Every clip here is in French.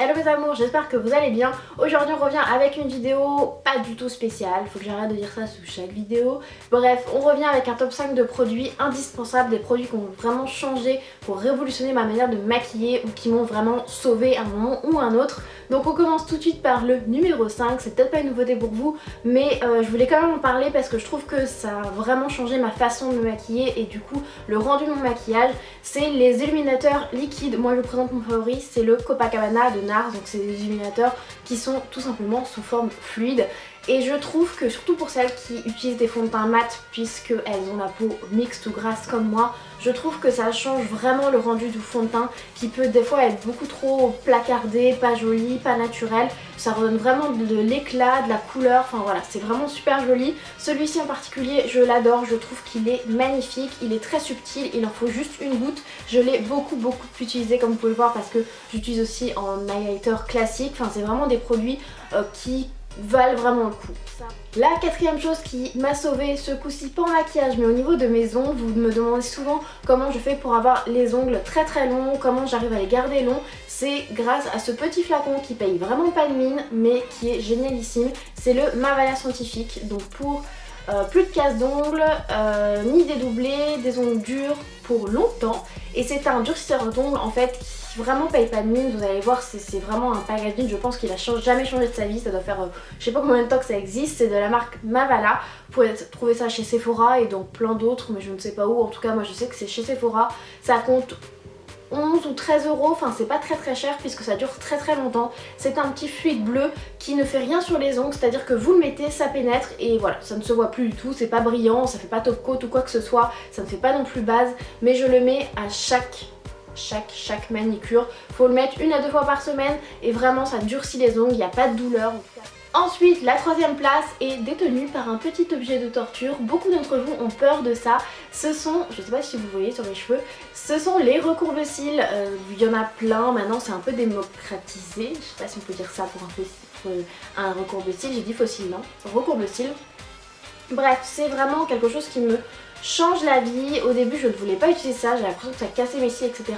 Hello mes amours, j'espère que vous allez bien. Aujourd'hui on revient avec une vidéo pas du tout spéciale, faut que j'arrête de dire ça sous chaque vidéo. Bref, on revient avec un top 5 de produits indispensables, des produits qui ont vraiment changé pour révolutionner ma manière de maquiller ou qui m'ont vraiment sauvé à un moment ou un autre. Donc on commence tout de suite par le numéro 5, c'est peut-être pas une nouveauté pour vous, mais je voulais quand même en parler parce que je trouve que ça a vraiment changé ma façon de me maquiller et du coup le rendu de mon maquillage. C'est les illuminateurs liquides. Moi je vous présente mon favori, c'est le Copacabana de NARS, donc c'est des illuminateurs qui sont tout simplement sous forme fluide. Et je trouve que surtout pour celles qui utilisent des fonds de teint mat, puisqu'elles ont la peau mixte ou grasse comme moi, je trouve que ça change vraiment le rendu du fond de teint qui peut des fois être beaucoup trop placardé, pas joli, pas naturel. Ça redonne vraiment de l'éclat, de la couleur, enfin voilà, c'est vraiment super joli. Celui-ci en particulier, je l'adore, je trouve qu'il est magnifique, il est très subtil, il en faut juste une goutte. Je l'ai beaucoup utilisé comme vous pouvez le voir parce que j'utilise aussi en highlighter classique, enfin c'est vraiment des produits qui valent vraiment le coup. La quatrième chose qui m'a sauvée ce coup-ci, pas en maquillage mais au niveau de mes ongles, vous me demandez souvent comment je fais pour avoir les ongles très longs, comment j'arrive à les garder longs. C'est grâce à ce petit flacon qui paye vraiment pas de mine mais qui est génialissime. C'est le Mavala Scientifique, donc pour plus de casse d'ongles, ni dédoublés, des ongles durs pour longtemps. Et c'est un durcisseur d'ongles en fait qui vraiment paye pas de mine, vous allez voir c'est vraiment un packaging, je pense qu'il a jamais changé de sa vie, ça doit faire je sais pas combien de temps que ça existe, c'est de la marque Mavala, vous pouvez trouver ça chez Sephora et dans plein d'autres mais je ne sais pas où, en tout cas moi je sais que c'est chez Sephora, ça compte 11 ou 13 euros, enfin c'est pas très cher puisque ça dure très longtemps. C'est un petit fluide bleu qui ne fait rien sur les ongles, c'est à dire que vous le mettez, ça pénètre et voilà, ça ne se voit plus du tout, c'est pas brillant, ça fait pas top coat ou quoi que ce soit, ça ne fait pas non plus base, mais je le mets à chaque manicure. Faut le mettre 1 à 2 fois par semaine et vraiment ça durcit les ongles, il n'y a pas de douleur. Ensuite, la troisième place est détenue par un petit objet de torture. Beaucoup d'entre vous ont peur de ça. Ce sont, je sais pas si vous voyez sur mes cheveux, ce sont les recourbe-cils. Il y en a plein, maintenant c'est un peu démocratisé. Je sais pas si on peut dire ça pour un recourbe-cils. J'ai dit fossile, non, recourbe-cils. Bref, c'est vraiment quelque chose qui me change la vie. Au début je ne voulais pas utiliser ça, j'ai l'impression que ça cassait mes cils, etc.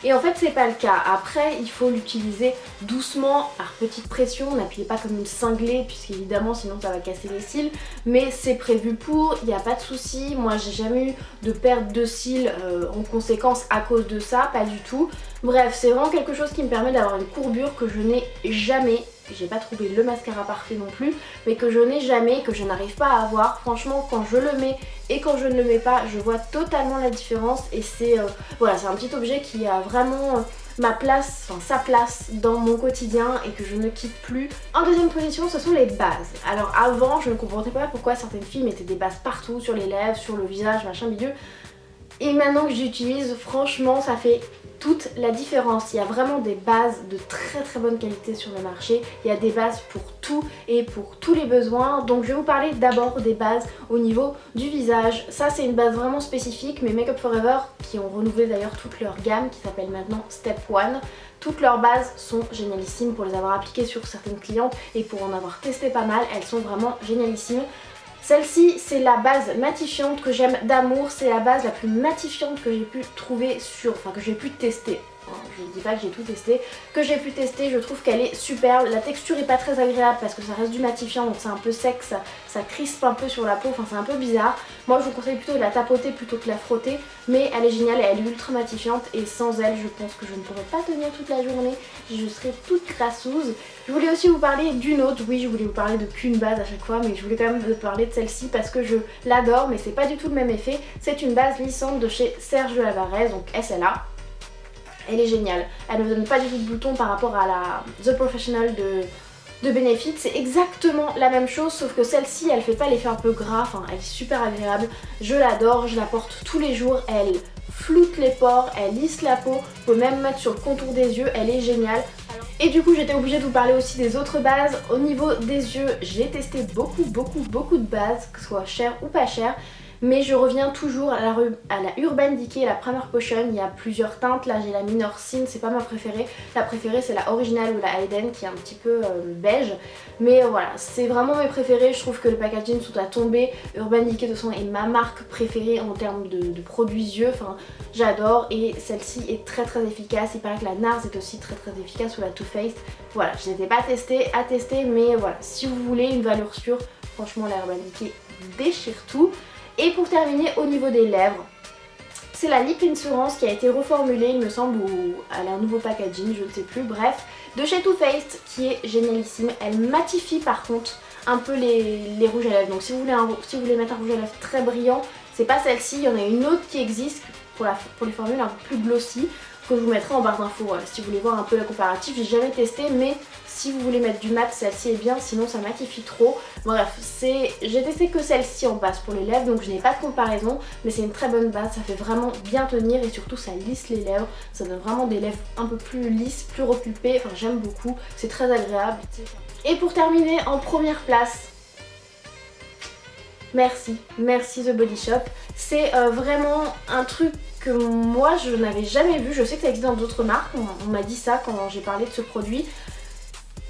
Et en fait c'est pas le cas. Après il faut l'utiliser doucement, par petite pression, n'appuyez pas comme une cinglée puisqu'évidemment sinon ça va casser les cils. Mais c'est prévu pour, il n'y a pas de souci. Moi j'ai jamais eu de perte de cils en conséquence à cause de ça, pas du tout. Bref, c'est vraiment quelque chose qui me permet d'avoir une courbure que je n'ai jamais. J'ai pas trouvé le mascara parfait non plus, mais que je n'ai jamais, que je n'arrive pas à avoir. Franchement, quand je le mets et quand je ne le mets pas, je vois totalement la différence. Et c'est voilà, c'est un petit objet qui a vraiment ma place, enfin sa place dans mon quotidien et que je ne quitte plus. En deuxième position, ce sont les bases. Alors avant, je ne comprenais pas pourquoi certaines filles mettaient des bases partout, sur les lèvres, sur le visage, machin bidule. Et maintenant que j'utilise, franchement, ça fait toute la différence. Il y a vraiment des bases de très bonne qualité sur le marché. Il y a des bases pour tout et pour tous les besoins. Donc je vais vous parler d'abord des bases au niveau du visage. Ça c'est une base vraiment spécifique, mais Make Up For Ever qui ont renouvelé d'ailleurs toute leur gamme qui s'appelle maintenant Step One. Toutes leurs bases sont génialissimes pour les avoir appliquées sur certaines clientes et pour en avoir testé pas mal. Elles sont vraiment génialissimes. Celle-ci c'est la base matifiante que j'aime d'amour, c'est la base la plus matifiante que j'ai pu trouver que j'ai pu tester. Je ne dis pas que j'ai tout testé, que j'ai pu tester, je trouve qu'elle est superbe. La texture est pas très agréable parce que ça reste du matifiant donc c'est un peu sec, ça crispe un peu sur la peau, enfin c'est un peu bizarre. Moi je vous conseille plutôt de la tapoter plutôt que la frotter, mais elle est géniale, elle est ultra matifiante et sans elle je pense que je ne pourrais pas tenir toute la journée, je serais toute crassouse. Je voulais aussi vous parler d'une autre, oui je voulais vous parler de qu'une base à chaque fois, mais je voulais quand même vous parler de celle-ci parce que je l'adore, mais c'est pas du tout le même effet. C'est une base lissante de chez Sergio Alvarez, donc SLA. Elle est géniale, elle ne donne pas du tout de boutons par rapport à la The Professional de Benefit. C'est exactement la même chose sauf que celle-ci elle fait pas l'effet un peu gras, enfin elle est super agréable. Je l'adore, je la porte tous les jours, elle floute les pores, elle lisse la peau, vous pouvez même mettre sur le contour des yeux, elle est géniale. Et du coup j'étais obligée de vous parler aussi des autres bases. Au niveau des yeux, j'ai testé beaucoup de bases, que ce soit chères ou pas chères. mais je reviens toujours à la Urban Decay, la Primer Potion. Il y a plusieurs teintes, là j'ai la Minor Sin, c'est pas ma préférée. La préférée c'est la originale ou la Hayden qui est un petit peu beige. Mais voilà, c'est vraiment mes préférés, je trouve que le packaging sont à tomber. Urban Decay de toute façon est ma marque préférée en termes de produits yeux, enfin j'adore, et celle-ci est très efficace. Il paraît que la NARS est aussi très efficace, ou la Too Faced. Voilà, je n'étais pas à tester, mais voilà, si vous voulez une valeur sûre, franchement la Urban Decay déchire tout. Et pour terminer, au niveau des lèvres, c'est la Lip Insurance qui a été reformulée, il me semble, ou elle a un nouveau packaging, je ne sais plus, bref, de chez Too Faced, qui est génialissime. Elle matifie par contre un peu les rouges à lèvres, donc si vous voulez mettre un rouge à lèvres très brillant, c'est pas celle-ci, il y en a une autre qui existe pour les formules un peu plus glossy, que je vous mettrai en barre d'infos, voilà, si vous voulez voir un peu le comparatif. J'ai jamais testé, mais si vous voulez mettre du mat, celle-ci est bien, sinon ça matifie trop. Bref, j'ai testé que celle-ci en base pour les lèvres, donc je n'ai pas de comparaison, mais c'est une très bonne base, ça fait vraiment bien tenir et surtout ça lisse les lèvres, ça donne vraiment des lèvres un peu plus lisses, plus repulpées, enfin j'aime beaucoup, c'est très agréable. Et pour terminer, en première place, merci The Body Shop, c'est vraiment un truc que moi je n'avais jamais vu. Je sais que ça existe dans d'autres marques, on m'a dit ça quand j'ai parlé de ce produit,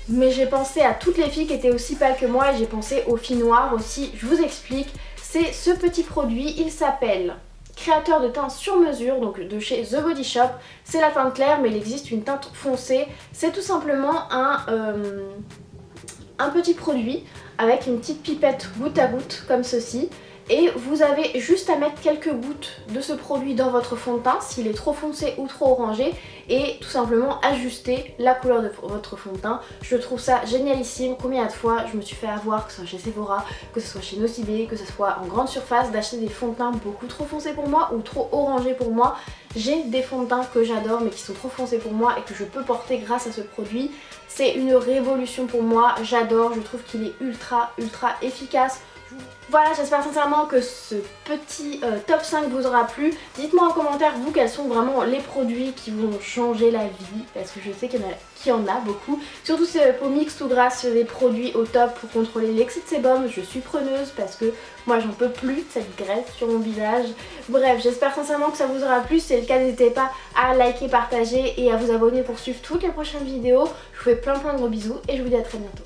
mais j'ai pensé à toutes les filles qui étaient aussi pâles que moi et j'ai pensé aux filles noires aussi. Je vous explique, c'est ce petit produit, il s'appelle créateur de teint sur mesure, donc de chez The Body Shop. C'est la teinte claire, mais il existe une teinte foncée. C'est tout simplement un petit produit avec une petite pipette goutte à goutte comme ceci. Et vous avez juste à mettre quelques gouttes de ce produit dans votre fond de teint s'il est trop foncé ou trop orangé, et tout simplement ajuster la couleur de votre fond de teint. Je trouve ça génialissime. Combien de fois je me suis fait avoir, que ce soit chez Sephora, que ce soit chez Nocibé, que ce soit en grande surface, d'acheter des fonds de teint beaucoup trop foncés pour moi ou trop orangés pour moi. J'ai des fonds de teint que j'adore mais qui sont trop foncés pour moi et que je peux porter grâce à ce produit. C'est une révolution pour moi, j'adore, je trouve qu'il est ultra efficace. Voilà, j'espère sincèrement que ce petit top 5 vous aura plu. Dites-moi en commentaire, vous, quels sont vraiment les produits qui vont changer la vie, parce que je sais qu'il y en a beaucoup. Surtout ces peaux mixtes ou grasses, des produits au top pour contrôler l'excès de sébum. Je suis preneuse parce que moi j'en peux plus de cette graisse sur mon visage. Bref, j'espère sincèrement que ça vous aura plu. Si c'est le cas, n'hésitez pas à liker, partager et à vous abonner pour suivre toutes les prochaines vidéos. Je vous fais plein de gros bisous et je vous dis à très bientôt.